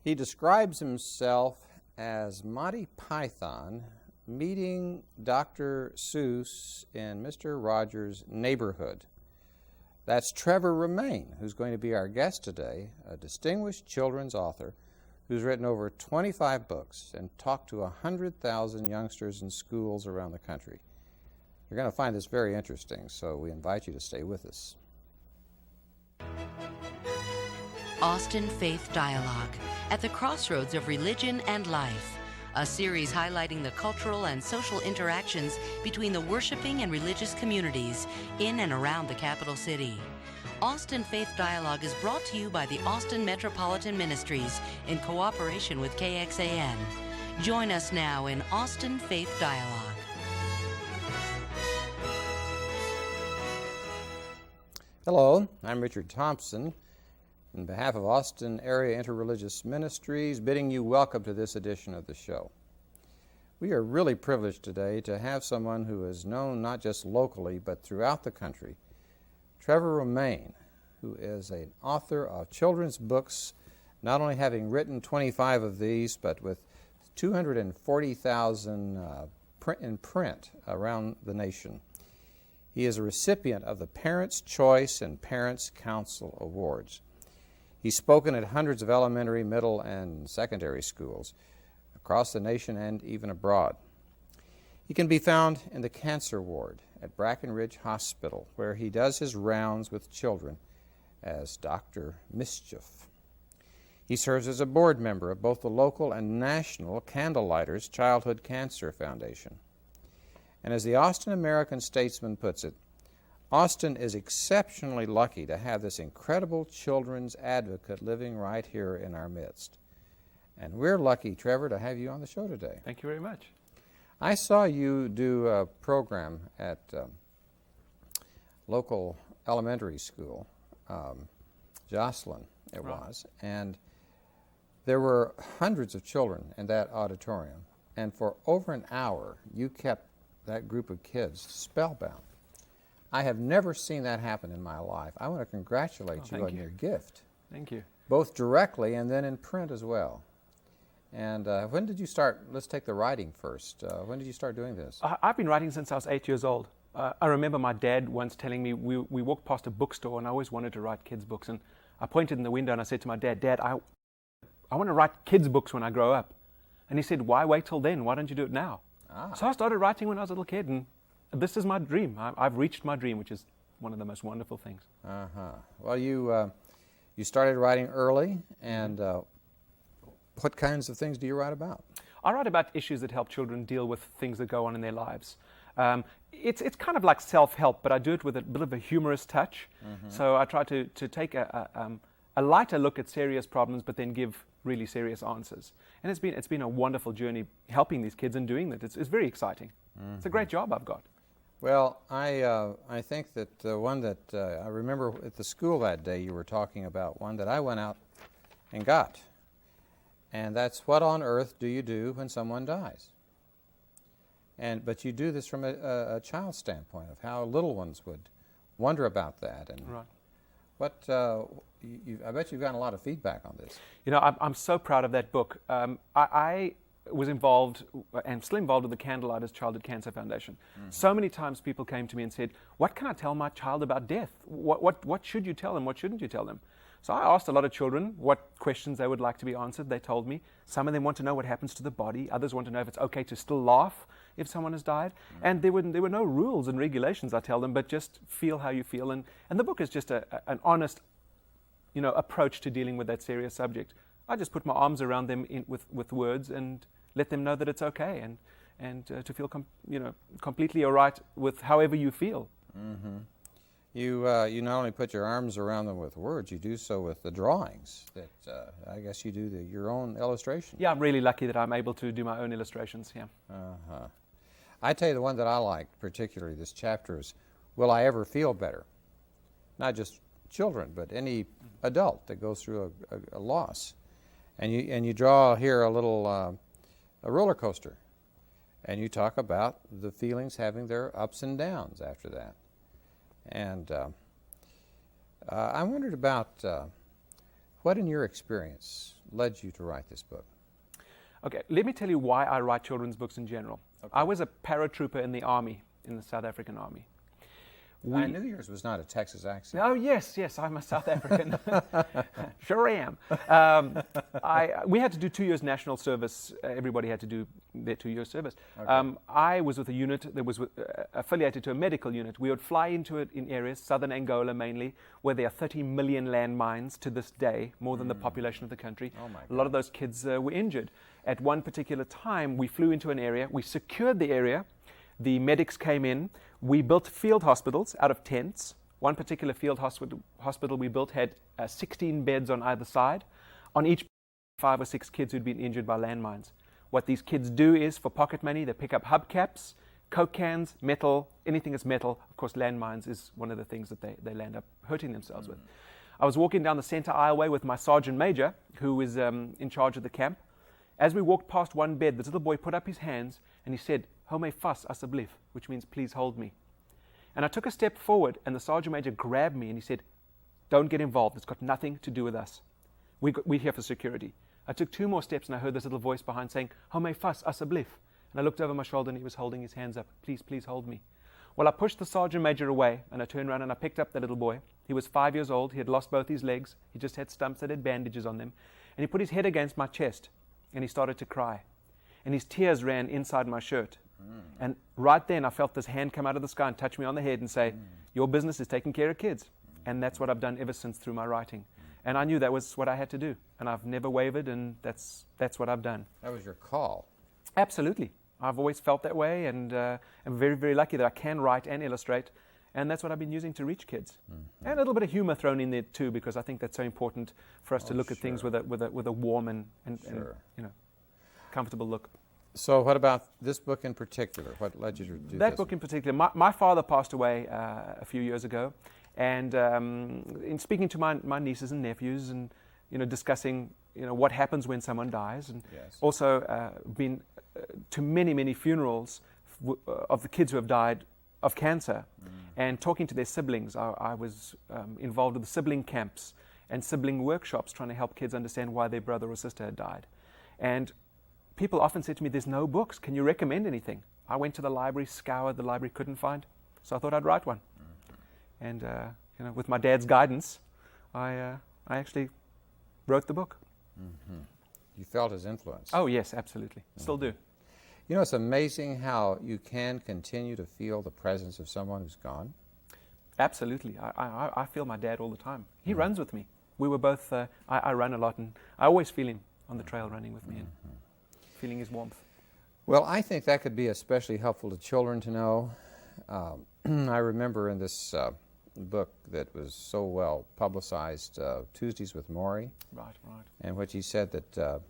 He describes himself as Monty Python meeting Dr. Seuss in Mr. Rogers' Neighborhood. That's Trevor Romain, who's going to be our guest today, a distinguished children's author who's written over 25 books and talked to 100,000 youngsters in schools around the country. You're going to find this very interesting, so we invite you to stay with us. Austin Faith Dialogue, at the crossroads of religion and life. A series highlighting the cultural and social interactions between the worshiping and religious communities in and around the capital city. Austin Faith Dialogue is brought to you by the Austin Metropolitan Ministries in cooperation with KXAN. Join us now in Austin Faith Dialogue. Hello, I'm Richard Thompson. On behalf of Austin Area Interreligious Ministries, bidding you welcome to this edition of the show. We are really privileged today to have someone who is known not just locally but throughout the country, Trevor Romain, who is an author of children's books, not only having written 25 of these, but with 240,000 in print around the nation. He is a recipient of the Parents' Choice and Parents' Council Awards. He's spoken at hundreds of elementary, middle, and secondary schools across the nation and even abroad. He can be found in the cancer ward at Brackenridge Hospital, where he does his rounds with children as Dr. Mischief. He serves as a board member of both the local and national Candlelighters Childhood Cancer Foundation. And as the Austin American-Statesman puts it, Austin is exceptionally lucky to have this incredible children's advocate living right here in our midst. And we're lucky, Trevor, to have you on the show today. Thank you very much. I saw you do a program at local elementary school, Jocelyn it was, and there were hundreds of children in that auditorium, and for over an hour you kept that group of kids spellbound. I have never seen that happen in my life. I want to congratulate you on your gift. Thank you. Both directly and then in print as well. And when did you start? Let's take the writing first. When did you start doing this? I've been writing since I was 8 years old. I remember my dad once telling me, we walked past a bookstore and I always wanted to write kids' books. And I pointed in the window and I said to my dad, Dad, I want to write kids' books when I grow up. And he said, why wait till then? Why don't you do it now? So I started writing when I was a little kid, and this is my dream. I've reached my dream, which is one of the most wonderful things. Well, you started writing early, and what kinds of things do you write about? I write about issues that help children deal with things that go on in their lives. It's kind of like self-help, but I do it with a bit of a humorous touch. So I try to take a lighter look at serious problems, but then give really serious answers. And it's been a wonderful journey helping these kids and doing that. It's very exciting. It's a great job I've got. Well, I think that one that I remember at the school that day you were talking about one that I went out and got. And that's what on earth do you do when someone dies? But you do this from a child's standpoint of how little ones would wonder about that. And right. I bet you've gotten a lot of feedback on this. You know, I'm so proud of that book. I was involved and still involved with the Candlelighters Childhood Cancer Foundation. So many times people came to me and said, what can I tell my child about death? What should you tell them? What shouldn't you tell them? So I asked a lot of children what questions they would like to be answered. They told me. Some of them want to know what happens to the body. Others want to know if it's okay to still laugh if someone has died. And there were no rules and regulations, I tell them, but just feel how you feel. And the book is just an honest, approach to dealing with that serious subject. I just put my arms around them with words and let them know that it's okay and to feel completely all right with however you feel. You not only put your arms around them with words, you do so with the drawings that I guess you do your own illustrations. Yeah, I'm really lucky that I'm able to do my own illustrations, yeah. I tell you the one that I liked particularly this chapter is, Will I Ever Feel Better? Not just children, but any adult that goes through a loss. And you draw here a little a roller coaster, and you talk about the feelings having their ups and downs after that. And I wondered about What in your experience led you to write this book? Okay, let me tell you why I write children's books in general. Okay. I was a paratrooper in the Army, in the South African Army. I knew yours was not a Texas accent. Oh, yes, I'm a South African. Sure am. We had to do 2 years national service. Everybody had to do their 2-year service. Okay. I was with a unit that was affiliated to a medical unit. We would fly into it in areas, southern Angola mainly, where there are 30 million landmines to this day, more than the population of the country. Oh my God. A lot of those kids were injured. At one particular time, we flew into an area. We secured the area. The medics came in. We built field hospitals out of tents. One particular field hospital we built had 16 beds on either side. On each, 5 or 6 kids who'd been injured by landmines. What these kids do is, for pocket money, they pick up hubcaps, Coke cans, metal, anything that's metal. Of course, landmines is one of the things that they land up hurting themselves with. I was walking down the center aisleway with my sergeant major, who was in charge of the camp. As we walked past one bed, this little boy put up his hands and he said, "Home fas asseblief," which means please hold me. And I took a step forward and the sergeant major grabbed me and he said, "Don't get involved. It's got nothing to do with us. We're here for security." I took 2 more steps and I heard this little voice behind saying, "Home fas asseblief." And I looked over my shoulder and he was holding his hands up. "Please, please hold me." Well, I pushed the sergeant major away and I turned around and I picked up the little boy. He was 5 years old. He had lost both his legs. He just had stumps that had bandages on them. And he put his head against my chest and he started to cry. And his tears ran inside my shirt. And right then I felt this hand come out of the sky and touch me on the head and say, "Your business is taking care of kids." And that's what I've done ever since through my writing. And I knew that was what I had to do. And I've never wavered, and that's what I've done. That was your call. Absolutely. I've always felt that way, and I'm very, very lucky that I can write and illustrate. And that's what I've been using to reach kids. And a little bit of humor thrown in there too, because I think that's so important for us to look at things with a warm and comfortable look. So what about this book in particular? What led you to do That this book in particular, my father passed away a few years ago, and in speaking to my nieces and nephews and discussing what happens when someone dies, and also been to many funerals of the kids who have died of cancer, and talking to their siblings. I was involved with the sibling camps and sibling workshops, trying to help kids understand why their brother or sister had died. And people often say to me, "There's no books. Can you recommend anything?" I went to the library, scoured the library, couldn't find. So I thought I'd write one. And with my dad's guidance, I actually wrote the book. You felt his influence. Oh yes, absolutely. Still do. It's amazing how you can continue to feel the presence of someone who's gone. Absolutely. I feel my dad all the time. He runs with me. We were both, I run a lot, and I always feel him on the trail running with me and feeling his warmth. Well, I think that could be especially helpful to children to know. I remember in this book that was so well publicized, Tuesdays with Maury, Right. in which he said that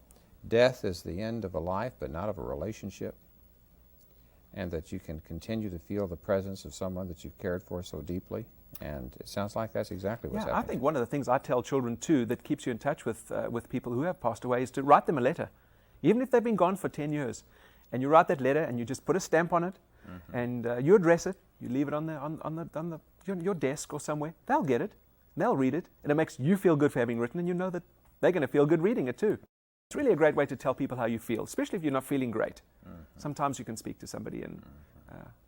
death is the end of a life but not of a relationship, and that you can continue to feel the presence of someone that you've cared for so deeply. And it sounds like that's exactly what's happening. I think one of the things I tell children too that keeps you in touch with people who have passed away is to write them a letter. Even if they've been gone for 10 years, and you write that letter and you just put a stamp on it, and you address it, you leave it on your desk or somewhere, they'll get it, they'll read it, and it makes you feel good for having written, and you know that they're going to feel good reading it too. It's really a great way to tell people how you feel, especially if you're not feeling great. Sometimes you can speak to somebody and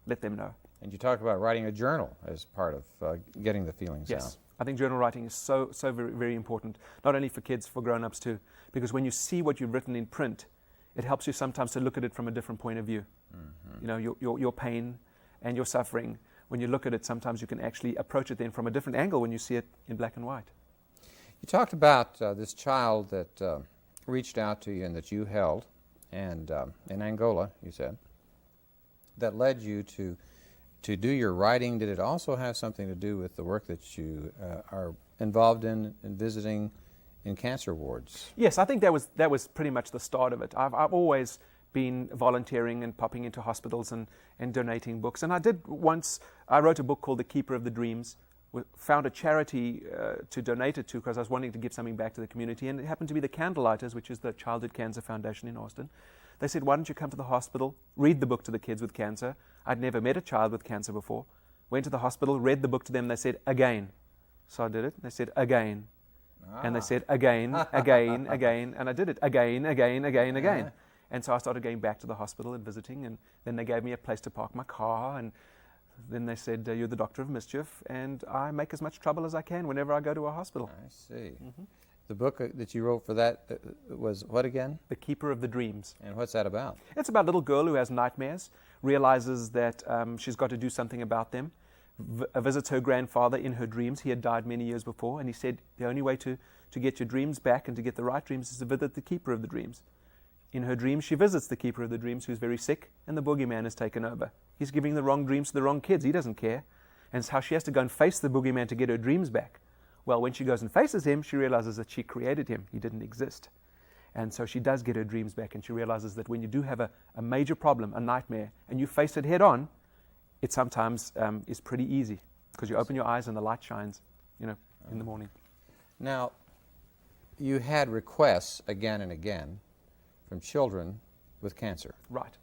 let them know. And you talk about writing a journal as part of getting the feelings out. Yes, I think journal writing is so very, very important, not only for kids, for grown-ups too, because when you see what you've written in print, it helps you sometimes to look at it from a different point of view. Your pain and your suffering, when you look at it, sometimes you can actually approach it then from a different angle when you see it in black and white. You talked about this child that reached out to you and that you held, and in Angola, you said, that led you to do your writing. Did it also have something to do with the work that you are involved in visiting in cancer wards? Yes, I think that was pretty much the start of it. I've always been volunteering and popping into hospitals and donating books. And I wrote a book called The Keeper of the Dreams, found a charity to donate it to because I was wanting to give something back to the community, and it happened to be the Candlelighters, which is the Childhood Cancer Foundation in Austin. They said, "Why don't you come to the hospital, read the book to the kids with cancer?" I'd never met a child with cancer before. Went to the hospital, read the book to them, they said, "Again." So I did it, they said, "Again." And they said, again, again, again. And I did it again, again, again, again. And so I started going back to the hospital and visiting. And then they gave me a place to park my car. And then they said, you're the doctor of mischief. And I make as much trouble as I can whenever I go to a hospital. I see. The book that you wrote for that was what again? The Keeper of the Dreams. And what's that about? It's about a little girl who has nightmares, realizes that she's got to do something about them, visits her grandfather in her dreams. He had died many years before, and he said the only way to get your dreams back and to get the right dreams is to visit the Keeper of the Dreams. In her dreams, she visits the Keeper of the Dreams, who's very sick, and the boogeyman has taken over. He's giving the wrong dreams to the wrong kids. He doesn't care. And it's how she has to go and face the boogeyman to get her dreams back. Well, when she goes and faces him, she realizes that she created him. He didn't exist. And so she does get her dreams back, and she realizes that when you do have a major problem, a nightmare, and you face it head on, it sometimes is pretty easy, because you open your eyes and the light shines, in the morning. Now, you had requests again and again from children with cancer. Right.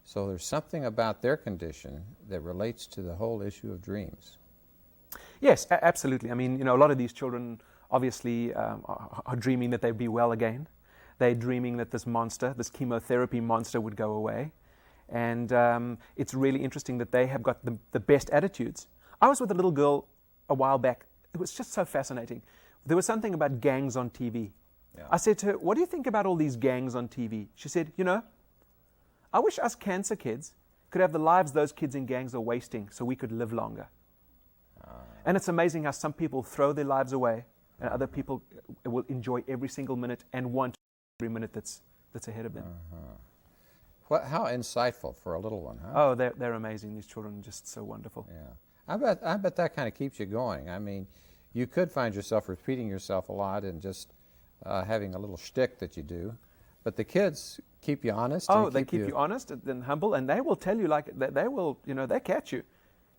So there's something about their condition that relates to the whole issue of dreams. Yes, absolutely. I mean, a lot of these children obviously are dreaming that they'd be well again. They're dreaming that this chemotherapy monster would go away. And it's really interesting that they have got the best attitudes. I was with a little girl a while back. It was just so fascinating. There was something about gangs on TV. Yeah. I said to her, what do you think about all these gangs on TV? She said, I wish us cancer kids could have the lives those kids in gangs are wasting so we could live longer. And it's amazing how some people throw their lives away and other people will enjoy every single minute and want every minute that's ahead of them. How insightful for a little one, huh? Oh, they're amazing. These children are just so wonderful. Yeah. I bet that kind of keeps you going. I mean, you could find yourself repeating yourself a lot and just having a little shtick that you do. But the kids keep you honest. Oh, they keep you honest and humble, and they will tell you they will, they catch you.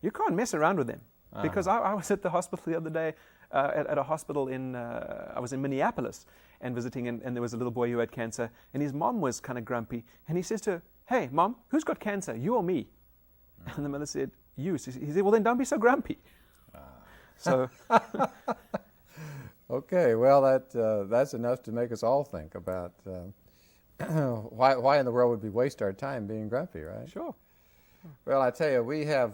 You can't mess around with them. Because I was at the hospital the other day, at a hospital I was in Minneapolis and visiting, and there was a little boy who had cancer, and his mom was kind of grumpy, and he says to her, hey, Mom, who's got cancer, you or me? And the mother said, you. He said, well, then don't be so grumpy. So. Okay, well, that's enough to make us all think about why in the world would we waste our time being grumpy, right? Sure. Well, I tell you, we have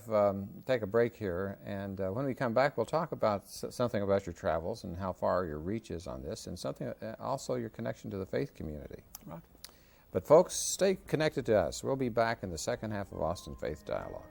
take a break here, and when we come back, we'll talk about something about your travels and how far your reach is on this, and something also your connection to the faith community. Right. But folks, stay connected to us. We'll be back in the second half of Austin Faith Dialogue.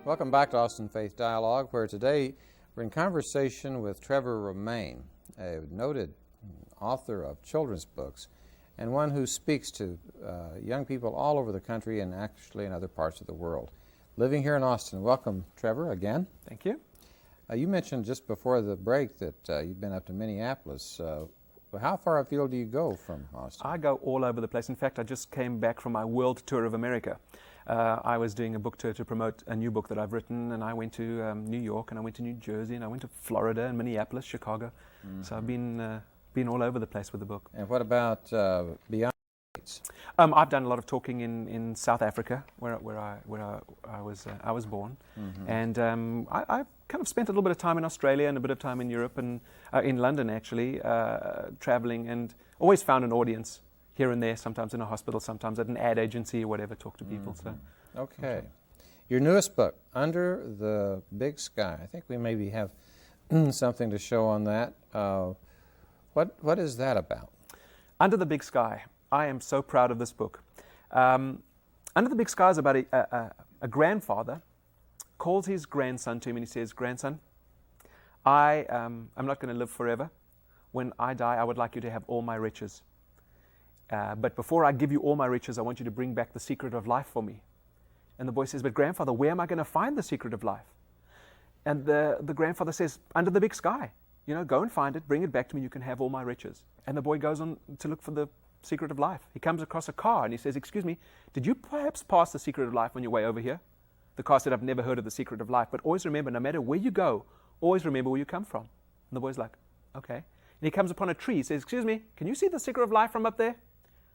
Welcome back to Austin Faith Dialogue, where today we're in conversation with Trevor Romain, a noted author of children's books and one who speaks to young people all over the country and actually in other parts of the world. Living here in Austin. Welcome, Trevor, again. Thank you. You mentioned just before the break that you've been up to Minneapolis. How far afield do you go from Austin? I go all over the place. In fact, I just came back from my world tour of America. I was doing a book tour to promote a new book that I've written, and I went to New York, and I went to New Jersey, and I went to Florida, and Minneapolis, Chicago. Mm-hmm. So I've been all over the place with the book. And what about beyond the States? I've done a lot of talking in South Africa, where I was born, and I kind of spent a little bit of time in Australia and a bit of time in Europe and in London actually, traveling, and always found an audience here and there. Sometimes in a hospital, sometimes at an ad agency or whatever. Talk to people. So okay, your newest book, Under the Big Sky. I think we maybe have something to show on that. What is that about? Under the Big Sky. I am so proud of this book. Under the Big Sky is about a grandfather calls his grandson to him and he says, "Grandson, I'm not going to live forever. When I die, I would like you to have all my riches. But before I give you all my riches, I want you to bring back the secret of life for me." And the boy says, "But grandfather, where am I going to find the secret of life?" And the grandfather says, "Under the big sky. Go and find it, bring it back to me, you can have all my riches." And the boy goes on to look for the secret of life. He comes across a car and he says, "Excuse me, did you perhaps pass the secret of life on your way over here?" The car said, "I've never heard of the secret of life, but always remember, no matter where you go, always remember where you come from." And the boy's like, "Okay." And he comes upon a tree. He says, "Excuse me, can you see the secret of life from up there?"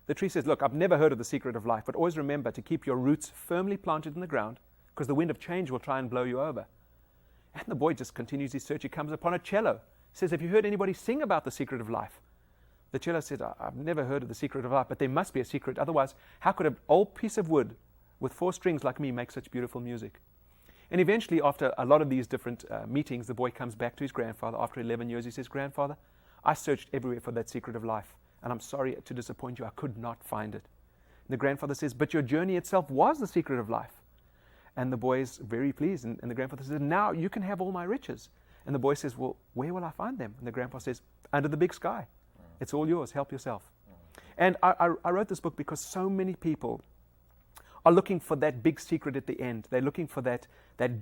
The tree says, "Look, I've never heard of the secret of life, but always remember to keep your roots firmly planted in the ground, because the wind of change will try and blow you over." And the boy just continues his search. He comes upon a cello. He says, "Have you heard anybody sing about the secret of life?" The cello said, "I've never heard of the secret of life, but there must be a secret. Otherwise, how could an old piece of wood with 4 strings like me make such beautiful music?" And eventually, after a lot of these different meetings, the boy comes back to his grandfather after 11 years. He says, "Grandfather, I searched everywhere for that secret of life, and I'm sorry to disappoint you. I could not find it." And the grandfather says, "But your journey itself was the secret of life." And the boy is very pleased. And the grandfather says, "Now you can have all my riches." And the boy says, "Well, where will I find them?" And the grandpa says, "Under the big sky. It's all yours. Help yourself." And I wrote this book because so many people are looking for that big secret at the end. They're looking for that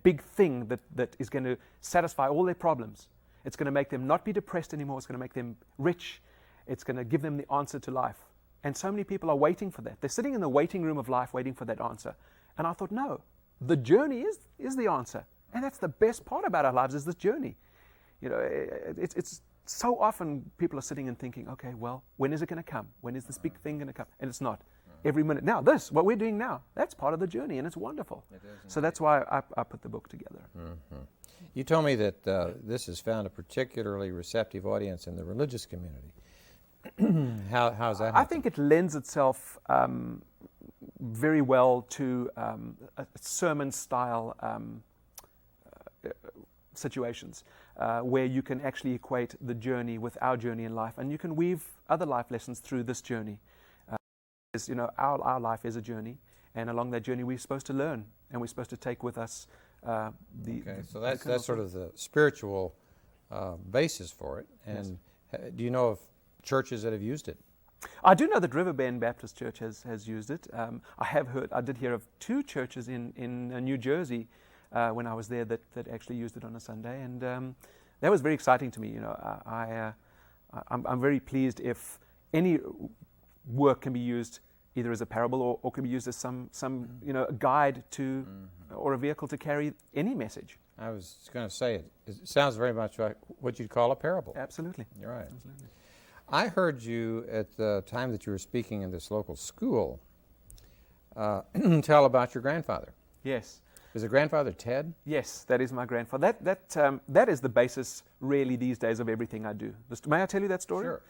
big thing that is going to satisfy all their problems. It's going to make them not be depressed anymore. It's going to make them rich. It's going to give them the answer to life. And so many people are waiting for that. They're sitting in the waiting room of life waiting for that answer. And I thought, no, the journey is the answer. And that's the best part about our lives, is this journey. It's so often people are sitting and thinking, okay, well, when is it going to come? When is this big thing going to come? And it's not. Every minute. Now, what we're doing now, that's part of the journey, and it's wonderful. So that's why I put the book together. Mm-hmm. You told me that this has found a particularly receptive audience in the religious community. How's that happen? I think it lends itself very well to a sermon-style situations where you can actually equate the journey with our journey in life, and you can weave other life lessons through this journey. Our life is a journey, and along that journey we're supposed to learn, and we're supposed to take with us so that's sort of the spiritual basis for it. And yes. Do you know of churches that have used it? I do know that River Bend Baptist Church has used it. I did hear of 2 churches in New Jersey when I was there that actually used it on a Sunday, and that was very exciting to me. I'm very pleased if any work can be used either as a parable or can be used as some a guide to or a vehicle to carry any message. I was going to say it sounds very much like what you'd call a parable. Absolutely. You're right. Absolutely. I heard you at the time that you were speaking in this local school tell about your grandfather. Yes. Is it grandfather Ted? Yes, that is my grandfather. That is the basis really these days of everything I do. May I tell you that story? Sure.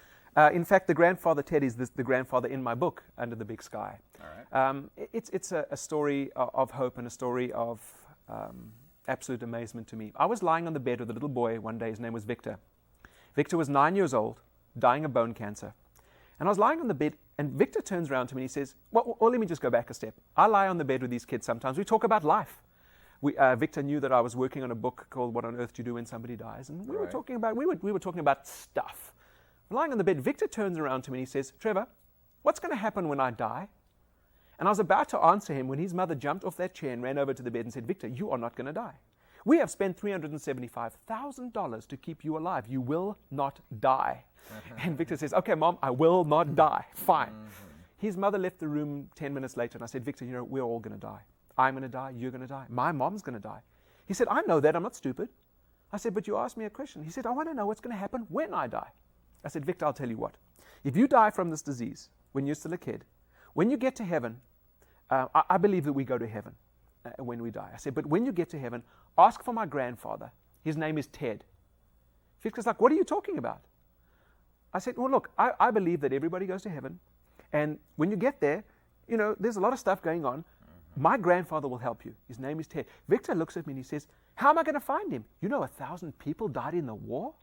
In fact, the grandfather Ted is the grandfather in my book, Under the Big Sky. All right. It's a story of hope and a story of absolute amazement to me. I was lying on the bed with a little boy one day. His name was Victor. Victor was 9 years old, dying of bone cancer. And I was lying on the bed, and Victor turns around to me and he says, well, let me just go back a step. I lie on the bed with these kids sometimes. We talk about life. Victor knew that I was working on a book called What on Earth Do You Do When Somebody Dies? And we were talking about stuff. Lying on the bed, Victor turns around to me and he says, "Trevor, what's going to happen when I die?" And I was about to answer him when his mother jumped off that chair and ran over to the bed and said, "Victor, you are not going to die. We have spent $375,000 to keep you alive. You will not die." And Victor says, "Okay, Mom, I will not die. Fine." His mother left the room 10 minutes later, and I said, "Victor, we're all going to die. I'm going to die. You're going to die. My mom's going to die." He said, "I know that. I'm not stupid." I said, "But you asked me a question." He said, "I want to know what's going to happen when I die." I said, "Victor, I'll tell you what. If you die from this disease when you're still a kid, when you get to heaven, I believe that we go to heaven when we die. I said, but when you get to heaven, ask for my grandfather. His name is Ted. Victor's like, what are you talking about? I said, well, look, I believe that everybody goes to heaven. And when you get there, you know, there's a lot of stuff going on. My grandfather will help you. His name is Ted. Victor looks at me and he says, how am I going to find him? You know, 1,000 people died in the war?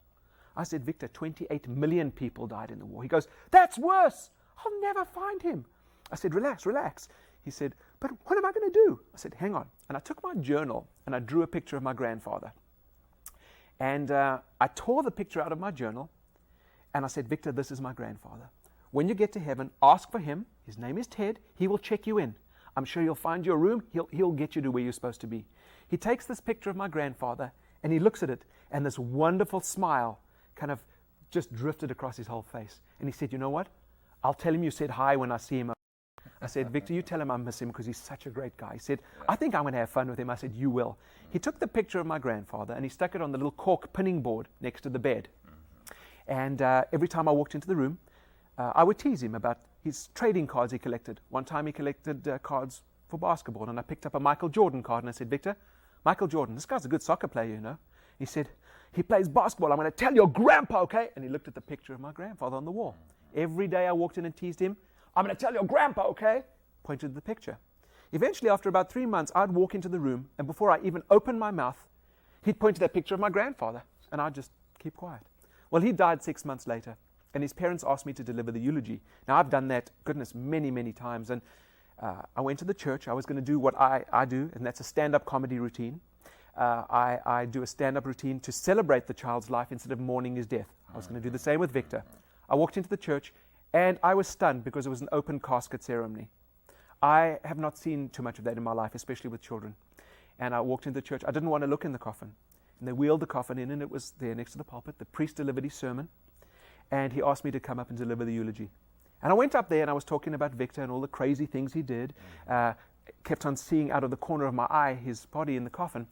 I said, Victor, 28 million people died in the war. He goes, that's worse. I'll never find him. I said, relax, relax. He said, but what am I going to do? I said, hang on. And I took my journal and I drew a picture of my grandfather. And I tore the picture out of my journal and I said, Victor, this is my grandfather. When you get to heaven, ask for him. His name is Ted. He will check you in. I'm sure you'll find your room. He'll get you to where you're supposed to be. He takes this picture of my grandfather and he looks at it, and this wonderful smile kind of just drifted across his whole face. And he said, you know what? I'll tell him you said hi when I see him. I said, Victor, you tell him I miss him because he's such a great guy. He said, I think I'm going to have fun with him. I said, you will. He took the picture of my grandfather and he stuck it on the little cork pinning board next to the bed. And every time I walked into the room, I would tease him about his trading cards he collected. One time he collected cards for basketball, and I picked up a Michael Jordan card, and I said, Victor, Michael Jordan, this guy's a good soccer player, you know. He said, he plays basketball. I'm going to tell your grandpa, okay? And he looked at the picture of my grandfather on the wall. Every day I walked in and teased him, I'm going to tell your grandpa, okay? Pointed to the picture. Eventually, after about 3 months, I'd walk into the room, and before I even opened my mouth, he'd point to that picture of my grandfather, and I'd just keep quiet. Well, he died 6 months later. And his parents asked me to deliver the eulogy. Now, I've done that, goodness, many, many times. And I went to the church. I was going to do what I do, and that's a stand-up comedy routine. I do a stand-up routine to celebrate the child's life instead of mourning his death. I was going to do the same with Victor. I walked into the church, and I was stunned because it was an open casket ceremony. I have not seen too much of that in my life, especially with children. And I walked into the church. I didn't want to look in the coffin. And they wheeled the coffin in, and it was there next to the pulpit. The priest delivered his sermon. And he asked me to come up and deliver the eulogy. And I went up there and I was talking about Victor and all the crazy things he did. Kept on seeing out of the corner of my eye his body in the coffin.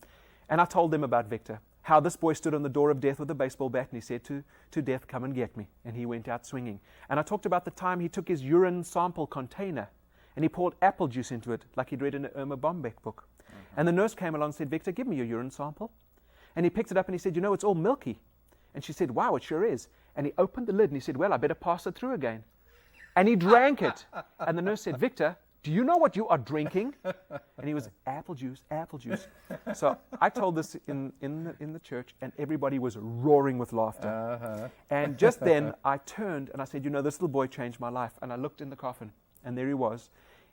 And I told them about Victor, how this boy stood on the door of death with a baseball bat and he said to death, come and get me. And he went out swinging. And I talked about the time he took his urine sample container and he poured apple juice into it like he'd read in an Irma Bombeck book. And the nurse came along and said, Victor, give me your urine sample. And he picked it up and he said, you know, it's all milky. And she said, wow, it sure is. And he opened the lid and he said, well, I better pass it through again. And he drank it. And the nurse said, Victor, do you know what you are drinking? And he was, apple juice, apple juice. So I told this in the church, and everybody was roaring with laughter. And just then I turned and I said, you know, this little boy changed my life. And I looked in the coffin, and there he was,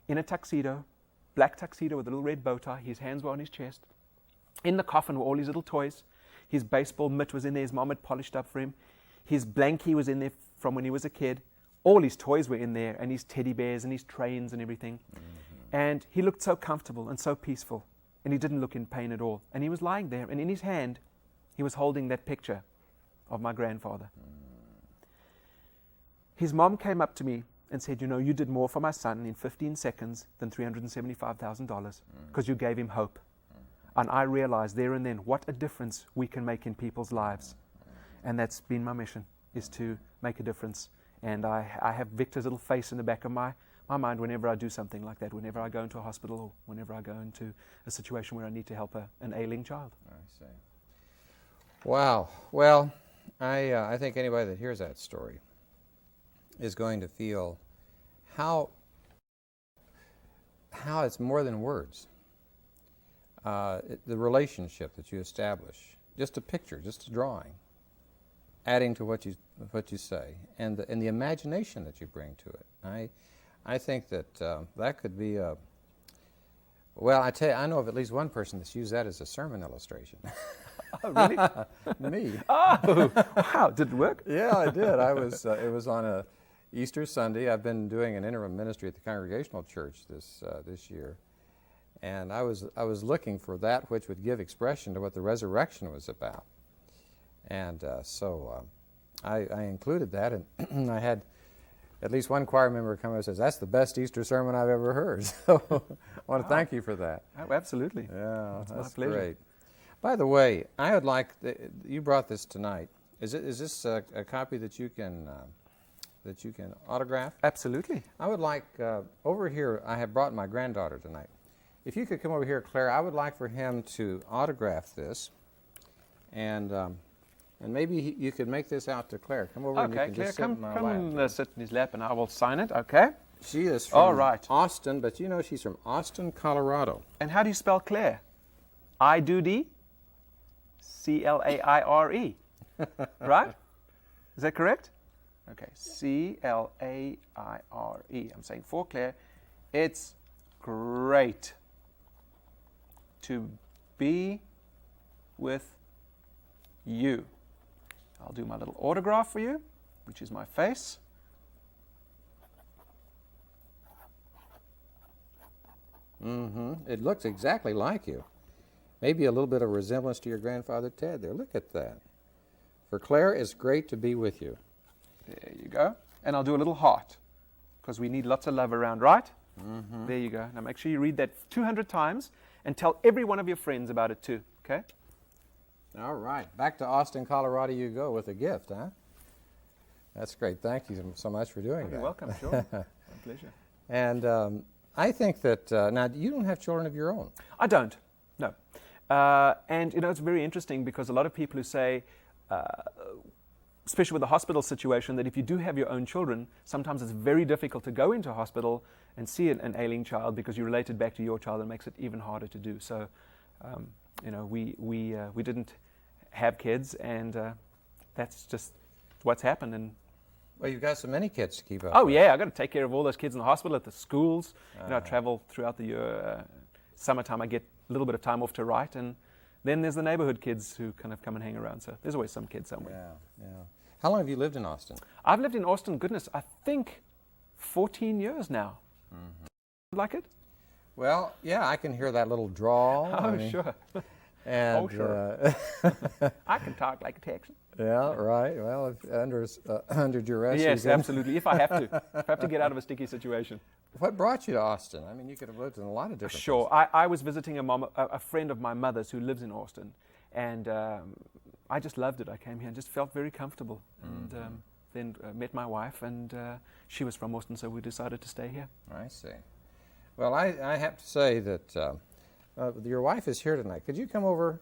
in a tuxedo, black tuxedo with a little red bow tie. His hands were on his chest. In the coffin were all his little toys. His baseball mitt was in there. His mom had polished up for him. His blankie was in there from when he was a kid. All his toys were in there, and his teddy bears and his trains and everything. And he looked so comfortable and so peaceful, and he didn't look in pain at all. And he was lying there, and in his hand, he was holding that picture of my grandfather. His mom came up to me and said, you know, you did more for my son in 15 seconds than $375,000 because you gave him hope. And I realized there and then what a difference we can make in people's lives. And that's been my mission, is to make a difference. And I have Victor's little face in the back of my mind whenever I do something like that, whenever I go into a hospital or whenever I go into a situation where I need to help an ailing child. I see. Wow. Well, I think anybody that hears that story is going to feel how it's more than words. The relationship that you establish, just a picture, just a drawing, adding to what you say, and the imagination that you bring to it. I think that that could be a. Well, I tell you, I know of at least one person that's used that as a sermon illustration. Oh, really? Me. Oh, wow! Did it work? Yeah, I did. It was on a Easter Sunday. I've been doing an interim ministry at the Congregational Church this year. And I was looking for that which would give expression to what the resurrection was about. And so I included that, and I had at least one choir member come and says, that's the best Easter sermon I've ever heard. So I want to thank you for that. Oh, absolutely. Yeah, It's that's my pleasure. great. By the way, I would like, you brought this tonight. Is this a copy that you can that you can autograph? Absolutely. I would like, over here, I have brought my granddaughter tonight. If you could come over here, Claire, I would like for him to autograph this. And maybe you could make this out to Claire. Come over and you Okay, can Claire, just sit in my lap. come and sit in his lap, and I will sign it, okay? She is from All right. Austin, but you know she's from Austin, Colorado. And how do you spell Claire? I-do-D? C-L-A-I-R-E. Right? Is that correct? Okay, C-L-A-I-R-E. I'm saying for Claire, it's great to be with you. I'll do my little autograph for you, which is my face. It looks exactly like you. Maybe a little bit of resemblance to your grandfather Ted there. Look at that. For Claire, it's great to be with you. There you go. And I'll do a little heart, because we need lots of love around, right? There you go. Now make sure you read that 200 times and tell every one of your friends about it too, okay? All right. Back to Austin, Colorado you go with a gift, huh? That's great. Thank you so much for doing that. You're welcome, sure. My pleasure. And I think that, now, you don't have children of your own. I don't, no. And, you know, it's very interesting because a lot of people who say, especially with the hospital situation, that if you do have your own children, sometimes it's very difficult to go into a hospital and see an ailing child because you relate it back to your child, and makes it even harder to do. So, you know, we didn't have kids, and that's just what's happened. And Well, you've got so many kids to keep up oh with. yeah, I got to take care of all those kids in the hospital, at the schools. You know, I travel throughout the year. Summertime, I get a little bit of time off to write, and then there's the neighborhood kids who kind of come and hang around. So there's always some kid somewhere. Yeah, yeah. How long have you lived in Austin? I've lived in Austin, goodness, I think 14 years now. Like it? Well, yeah, I can hear that little drawl. Oh, I mean, sure. And, Oh, sure. I can talk like a Texan. yeah, right. Well, if under duress. you Yes, can- absolutely. If I have to. If I have to get out of a sticky situation. What brought you to Austin? I mean, you could have lived in a lot of different Sure. places. I was visiting a friend of my mother's who lives in Austin, and I just loved it. I came here and just felt very comfortable, and then met my wife, and she was from Austin, so we decided to stay here. I see. Well, I have to say that your wife is here tonight. Could you come over?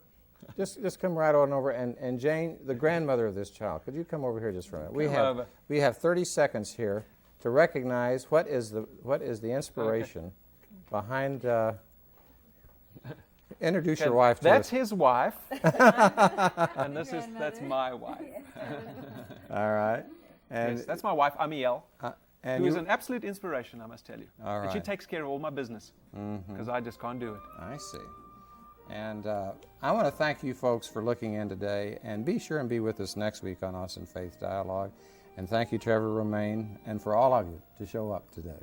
Just come right on over. And Jane, the grandmother of this child, could you come over here just for a minute? We have 30 seconds here to recognize what is the inspiration behind. Introduce your wife to That's us. his wife, and that's my wife. All right. And Yes, that's my wife, Amiel, and who is you- an absolute inspiration, I must tell you. All And she right. takes care of all my business, because I just can't do it. I see. And I want to thank you folks for looking in today, and be sure and be with us next week on Austin Faith Dialogue. And thank you, Trevor, Romain, and for all of you to show up today.